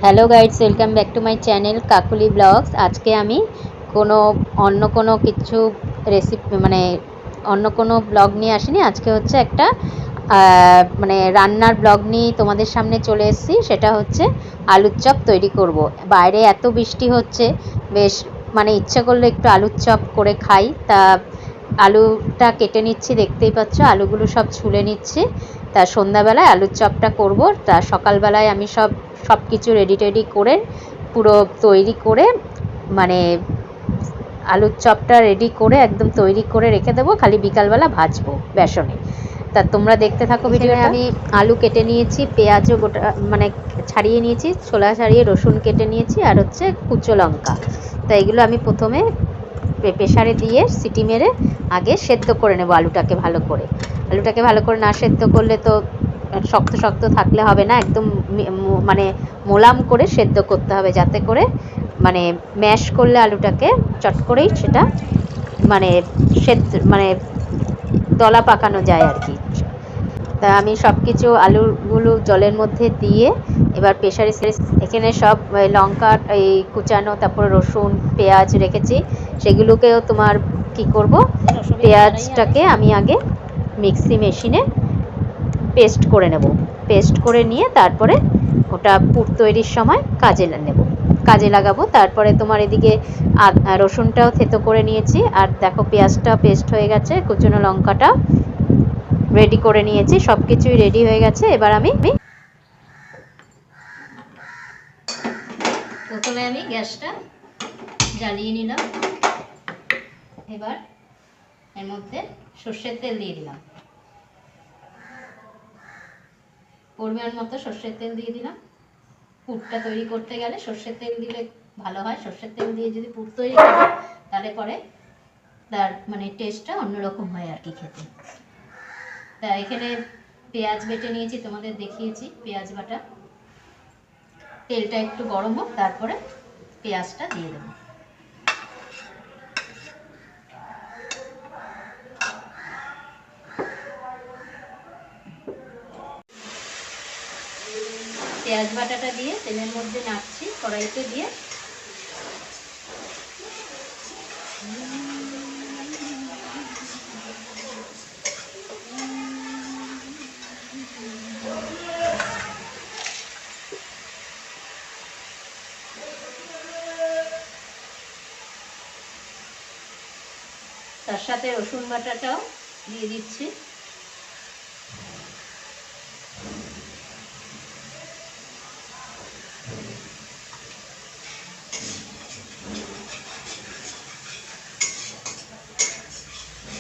Hello guys, welcome back to my channel Kakuli vlogs. আজকে আমি অন্য কোনো কিছু রেসিপি অন্য কোনো ব্লগ নিয়ে আসিনি। আজকে হচ্ছে একটা রান্নার ব্লগ নিয়ে তোমাদের সামনে চলে এসেছি। সেটা হচ্ছে আলুর চপ তৈরি করব। বাইরে এত বৃষ্টি হচ্ছে, বেশ ইচ্ছে করলে একটু আলুর চপ করে খাই। তা আলুটা কেটে নিচ্ছি, দেখতেই পাচ্ছ আলুগুলো সব ছুলে নিচ্ছি। তা সন্ধ্যাবেলায় আলুর চপটা করব। তা সকালবেলায় আমি সব কিছু রেডি করে পুরো তৈরি করে আলুর চপটা রেডি করে একদম তৈরি করে রেখে দেবো, খালি বিকালবেলা ভাজবো বেসনে। তা তোমরা দেখতে থাকো ভিডিওটা। আমি আলু কেটে নিয়েছি, পেঁয়াজও গোটা ছাড়িয়ে নিয়েছি, ছোলা ছাড়িয়ে রসুন কেটে নিয়েছি, আর হচ্ছে কুচো লঙ্কা। তা এগুলো আমি প্রথমে প্রেসারে দিয়ে সিটি মেরে আগে সেদ্ধ করে নেব আলুটাকে ভালো করে। না সেদ্ধ করলে তো শক্ত শক্ত থাকলে হবে না, একদম মোলাম করে সেদ্ধ করতে হবে, যাতে করে ম্যাশ করলে আলুটাকে চট করেই সেটা সেদ্ধ দলা পাকানো যায় আর কি। তা আমি সব কিছু আলুগুলো জলের মধ্যে দিয়ে এবার প্রেসারে এখানে সব লঙ্কা এই কুচানো, তারপর রসুন পেঁয়াজ রেখেছি, সেগুলোকেও তোমার কি করব, পেঁয়াজটাকে আমি আগে মিক্সি মেশিনে পেস্ট করে নেব। পেস্ট করে নিয়ে তারপরে ওটা পুর তৈরির সময় কাজে লাগাবো। তারপরে তোমার এদিকে রসুনটাও থেতো করে নিয়েছি, আর দেখো পেঁয়াজটা পেস্ট হয়ে গেছে, কুচনো লঙ্কাটা রেডি করে নিয়েছি, সব কিছুই রেডি হয়ে গেছে। এবার আমি প্রথমে গ্যাসটা জ্বালিয়ে নিলাম। এবার এর মধ্যে সর্ষের তেল দিয়ে দিলাম, পরিমাণ মতো সর্ষের তেল দিয়ে দিলাম। পুরটা তৈরি করতে গেলে সর্ষের তেল দিলে ভালো হয়। সর্ষের তেল দিয়ে যদি পুর তৈরি করি তাহলে পরে তার টেস্টটা অন্যরকম হয় আর কি খেতে। তা এখানে পেঁয়াজ বেটে নিয়েছি, তোমাদের দেখিয়েছি পেঁয়াজ বাটা। তেলটা একটু গরম হোক, তারপরে পেঁয়াজটা দিয়ে দেবো। পেঁয়াজ বাটাটা দিয়ে তেলের মধ্যে নাড়ছি, কড়াইতে দিয়ে তার সাথে রসুন বাটাটাও দিয়ে দিচ্ছি।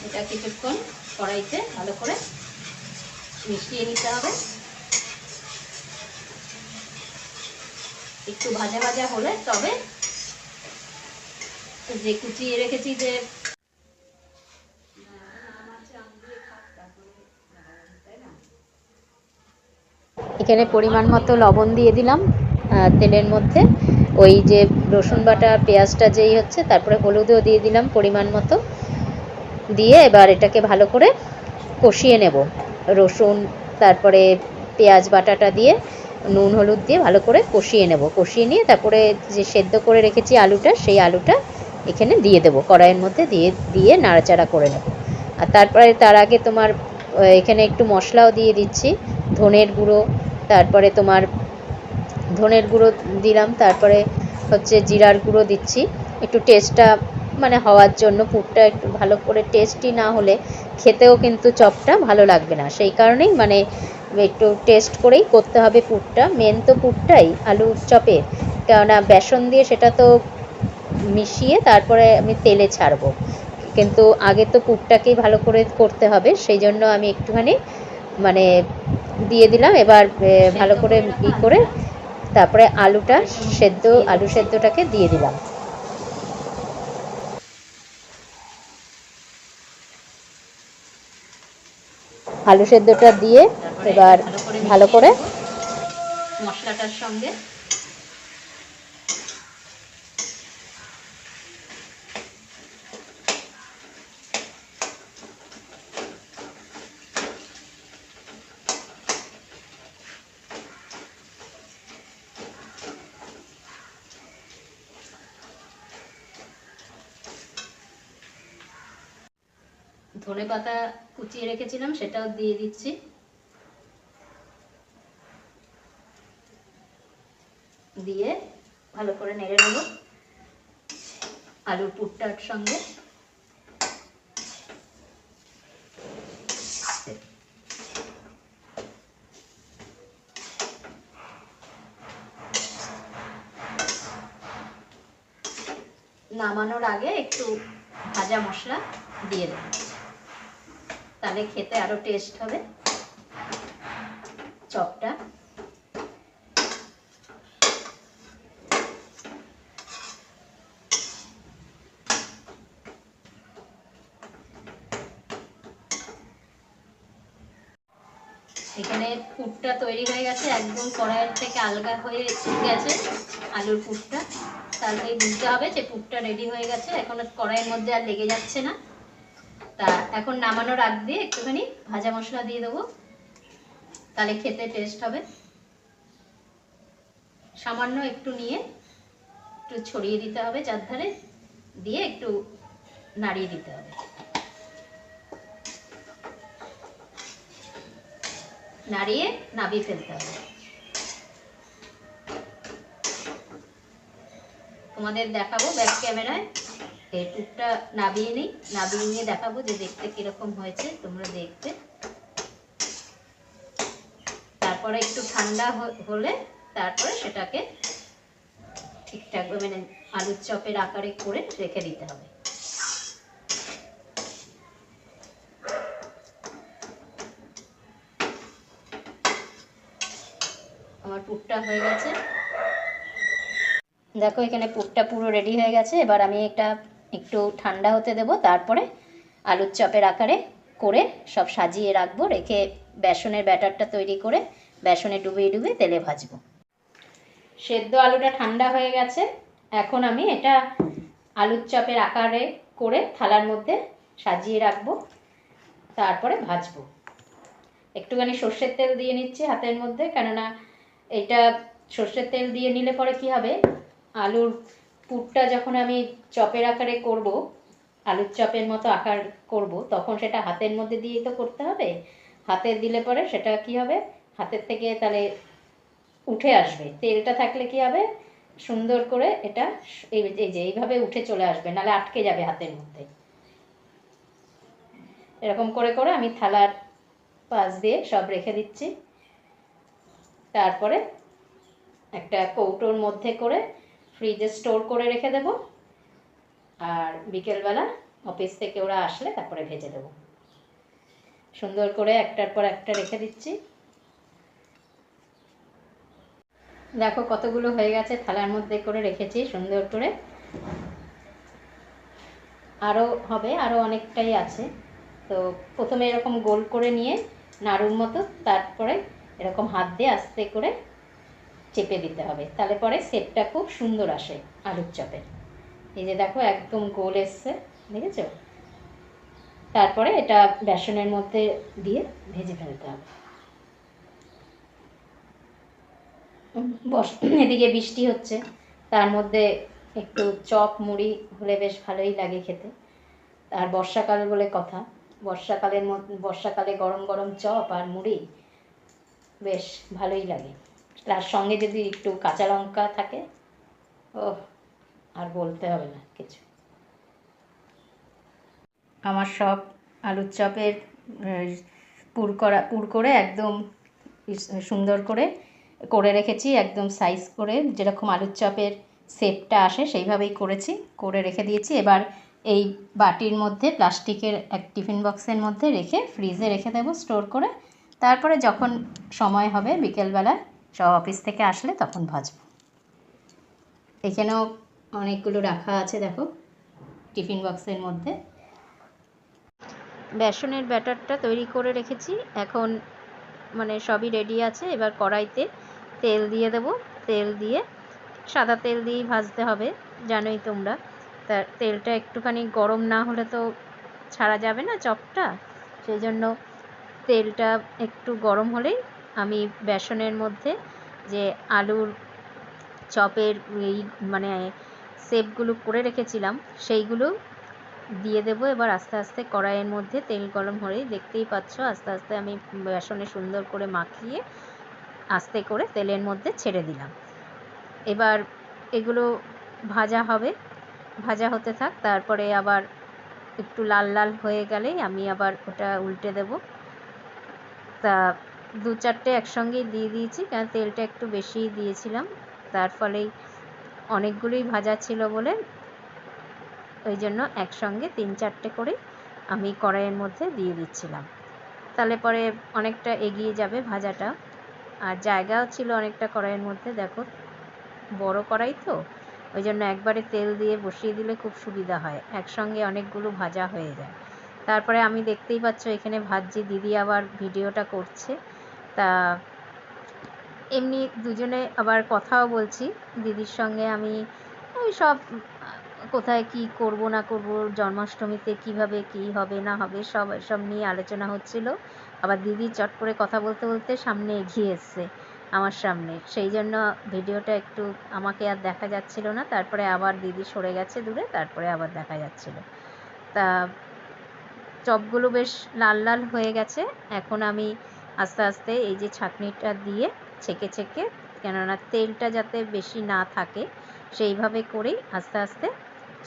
এটা কিছুক্ষণ কড়াইতে ভালো করে মিশিয়ে নিতে হবে। একটু ভাজা ভাজা হলে তবে যে কুচিয়ে রেখেছি যে এখানে পরিমাণ মতো লবণ দিয়ে দিলাম তেলের মধ্যে। ওই যে রসুন বাটা পেঁয়াজটা যেই হচ্ছে, তারপরে হলুদও দিয়ে দিলাম পরিমাণ মতো, দিয়ে এবার এটাকে ভালো করে কষিয়ে নেব। রসুন তারপরে পেঁয়াজ বাটাটা দিয়ে নুন হলুদ দিয়ে ভালো করে কষিয়ে নেব। কষিয়ে নিয়ে তারপরে যে সেদ্ধ করে রেখেছি আলুটা, সেই আলুটা এখানে দিয়ে দেবো, কড়াইয়ের মধ্যে দিয়ে নাড়াচাড়া করে নেব। আর তারপরে তার আগে তোমার এখানে একটু মশলাও দিয়ে দিচ্ছি, ধনের গুঁড়ো, তারপরে তোমার ধনের গুঁড়ো দিলাম, তারপরে হচ্ছে জিরার গুঁড়ো দিচ্ছি একটু টেস্টটা হওয়ার জন্য। পুরটা একটু ভালো করে টেস্টি না হলে খেতেও কিন্তু চপটা ভালো লাগবে না, সেই কারণেই একটু টেস্ট করেই করতে হবে পুরটা। মেন তো পুরটাই আলু চপে, কেননা বেসন দিয়ে সেটা তো মিশিয়ে তারপরে আমি তেলে ছাড়বো, কিন্তু আগে তো পুরটাকেই ভালো করে করতে হবে। সেই জন্য আমি একটুখানি দিয়ে দিলাম। এবার ভালো করে করে তারপরে আলু সেদ্ধটাকে দিয়ে দিলাম। আলু সেদ্ধটা দিয়ে এবার ভালো করে মশলাটার সঙ্গে ধনেপাতা কুচিয়ে রেখেছিলাম, সেটাও দিয়ে দিচ্ছি। দিয়ে ভালো করে নেড়ে নেব আলুর পুরটার সঙ্গে। নামানোর আগে একটু ভাজা মশলা দিয়ে দেব, তাহলে খেতে আরো টেস্ট হবে চপটা। এখানে পুরটা তৈরি হয়ে গেছে, একদম কড়াইয়ের থেকে আলগা হয়ে গেছে আলুর পুরটা, তাহলে বুঝতে হবে যে পুরটা রেডি হয়ে গেছে। এখন কড়াইয়ের মধ্যে আর লেগে যাচ্ছে না। তা এখন নামানোর আগ দিয়ে একটুখানি ভাজা মশলা দিয়ে দেবো, তাহলে খেতে টেস্ট হবে। সামান্য একটু নিয়ে একটু ছড়িয়ে দিতে হবে চারধারে, দিয়ে একটু নাড়িয়ে দিতে হবে। নাড়িয়ে নাবিয়ে ফেলতে হবে। তোমাদের দেখাবো ব্যাক ক্যামেরায় এই পুরটা নাবিয়ে নিয়ে দেখাবো যে দেখতে কিরকম হয়েছে, তোমরা দেখতে। তারপরে একটু ঠান্ডা হলে তারপরে সেটাকে ঠিকঠাক মানে আলুর চপের আকারে করে রেখে দিতে হবে। আমার পুরটা হয়ে গেছে, দেখো এখানে পুরটা পুরো রেডি হয়ে গেছে। এবার আমি এটা একটু ঠান্ডা হতে দেব, তারপরে আলুর চপের আকারে করে সব সাজিয়ে রাখবো, রেখে বেসনের ব্যাটারটা তৈরি করে বেসনে ডুবিয়ে ডুবিয়ে তেলে ভাজবো। সেদ্ধ আলুটা ঠান্ডা হয়ে গেছে, এখন আমি এটা আলুর চপের আকারে করে থালার মধ্যে সাজিয়ে রাখবো, তারপরে ভাজবো। একটুখানি সর্ষের তেল দিয়ে নিচ্ছি হাতের মধ্যে, কেননা এটা সর্ষের তেল দিয়ে নিলে পরে কি হবে, আলুর পুরটা যখন আমি চপের আকারে করব, আলুর চপের মতো আকার করব, তখন সেটা হাতের মধ্যে দিয়েই তো করতে হবে। হাতে দিলে পরে সেটা কি হবে, হাতের থেকে তাহলে উঠে আসবে। তেলটা থাকলে কি হবে, সুন্দর করে এটা এই যে এইভাবে উঠে চলে আসবে, নাহলে আটকে যাবে হাতের মধ্যে। এরকম করে করে আমি থালার পাশ দিয়ে সব রেখে দিচ্ছি। তারপরে একটা কৌটোর মধ্যে করে ফ্রিজে স্টোর করে রেখে দেব, আর বিকেলবেলা অফিস থেকে ওরা আসলে তারপরে ভেজে দেব। সুন্দর করে একটার পর একটা রেখে দিচ্ছি। দেখো কতগুলো হয়ে গেছে, থালার মধ্যে করে রেখেছি সুন্দর করে। আরও হবে, আরও অনেকটাই আছে। তো প্রথমে এরকম গোল করে নিয়ে নাড়ুর মতো, তারপরে এরকম হাত দিয়ে আস্তে করে চেপে দিতে হবে, তাহলে পরে শেপটা খুব সুন্দর আসে আলুর চপের। এই যে দেখো একদম গোল এসছে, দেখেছো? তারপরে এটা বেসনের মধ্যে দিয়ে ভেজে ফেলতে হবে। এদিকে বৃষ্টি হচ্ছে, তার মধ্যে একটু চপ মুড়ি হলে বেশ ভালোই লাগে খেতে। আর বর্ষাকাল বলে কথা, বর্ষাকালে গরম গরম চপ আর মুড়ি বেশ ভালোই লাগে। তার সঙ্গে যদি একটু কাঁচা লঙ্কা থাকে, ও আর বলতে হবে না কিছু। আমার সব আলুর চপের পুর করে একদম সুন্দর করে করে রেখেছি, একদম সাইজ করে, যেরকম আলুর চপের শেপটা আসে সেইভাবেই করে রেখে দিয়েছি। এবার এই বাটির মধ্যে প্লাস্টিকের এক টিফিন বক্সের মধ্যে রেখে ফ্রিজে রেখে দেবো স্টোর করে। তারপরে যখন সময় হবে বিকেলবেলা সব অফিস থেকে আসলে তখন ভাজবো। এখানেও অনেকগুলো রাখা আছে দেখো টিফিন বক্সের মধ্যে। বেসনের ব্যাটারটা তৈরি করে রেখেছি, এখন মানে সবই রেডি আছে। এবার কড়াইতে তেল দিয়ে দেব, তেল দিয়ে সাদা তেল দিয়েই ভাজতে হবে, জানোই তোমরা। তা তেলটা একটুখানি গরম না হলে তো ছাড়া যাবে না চপটা, সেই জন্য তেলটা একটু গরম হলেই আমি বেসনের মধ্যে যে আলুর চপের এই মানে শেপগুলো করে রেখেছিলাম সেইগুলো দিয়ে দেবো এবার আস্তে আস্তে কড়াইয়ের মধ্যে। তেল গরম হলেই দেখতেই পাচ্ছ আস্তে আস্তে আমি বেসনে সুন্দর করে মাখিয়ে আস্তে করে তেলের মধ্যে ছেড়ে দিলাম। এবার এগুলো ভাজা হবে, ভাজা হতে থাক। তারপরে আবার একটু লাল লাল হয়ে গেলেই আমি আবার ওটা উল্টে দেব। তা 2-4টে একসঙ্গেই দিয়ে দিয়েছি, কারণ তেলটা একটু বেশিই দিয়েছিলাম, তার ফলেই অনেকগুলোই ভাজা ছিল বলে ওই জন্য একসঙ্গে 3-4টে করে আমি কড়াইয়ের মধ্যে দিয়ে দিচ্ছিলাম। তাহলে পরে অনেকটা এগিয়ে যাবে ভাজাটা, আর জায়গাও ছিল অনেকটা কড়াইয়ের মধ্যে। দেখো বড় কড়াই তো, ওই জন্য একবারে তেল দিয়ে বসিয়ে দিলে খুব সুবিধা হয়, একসঙ্গে অনেকগুলো ভাজা হয়ে যায়। তারপরে আমি দেখতেই পাচ্ছ এখানে ভাজছি, দিদি আবার ভিডিওটা করছে। তা এমনি দুজনে আবার কথাও বলছি দিদির সঙ্গে। আমি ওই সব কোথায় কি করব না করব, জন্মাষ্টমীতে কিভাবে কি হবে না হবে সব নিয়ে আলোচনা হচ্ছিল। আবার দিদি চট করে কথা বলতে বলতে সামনে এগিয়ে এসছে আমার সামনে, সেই জন্য ভিডিওটা একটু আমাকে আর দেখা যাচ্ছিল না। তারপরে আবার দিদি সরে গেছে দূরে, তারপরে আবার দেখা যাচ্ছিল। তা চপগুলো বেশ লাল লাল হয়ে গেছে। এখন আমি আস্তে আস্তে এই যে ছাঁকনিটা দিয়ে ছেঁকে ছেঁকে, কেননা তেলটা যাতে বেশি না থাকে সেইভাবে করেই আস্তে আস্তে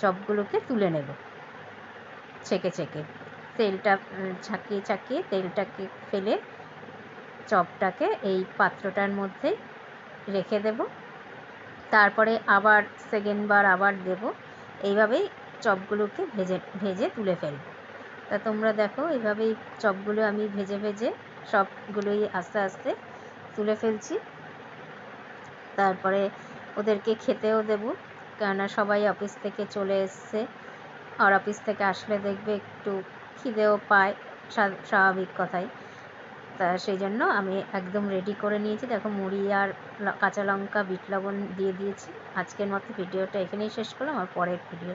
চপগুলোকে তুলে নেব। ছেঁকে ছেঁকে তেলটা ছাঁকিয়ে ছাঁকিয়ে তেলটাকে ফেলে চপটাকে এই পাত্রটার মধ্যে রেখে দেব। তারপরে আবার সেকেন্ডবার আবার দেব। এইভাবেই চপগুলোকে ভেজে ভেজে তুলে ফেলব। তা তোমরা দেখো এইভাবেই চপগুলো আমি ভেজে ভেজে সবগুলোই আস্তে আস্তে তুলে ফেলছি। তারপরে ওদেরকে খেতেও দেব, কেননা সবাই অফিস থেকে চলে এসছে, আর অফিস থেকে আসলে দেখবে একটু খিদেও পায়, স্বাভাবিক কথাই। তা সেই জন্য আমি একদম রেডি করে নিয়েছি। দেখো মুড়ি আর কাঁচা লঙ্কা বিট লবণ দিয়ে দিয়েছি। আজকের মতো ভিডিওটা এখানেই শেষ করলাম, আর পরের ভিডিও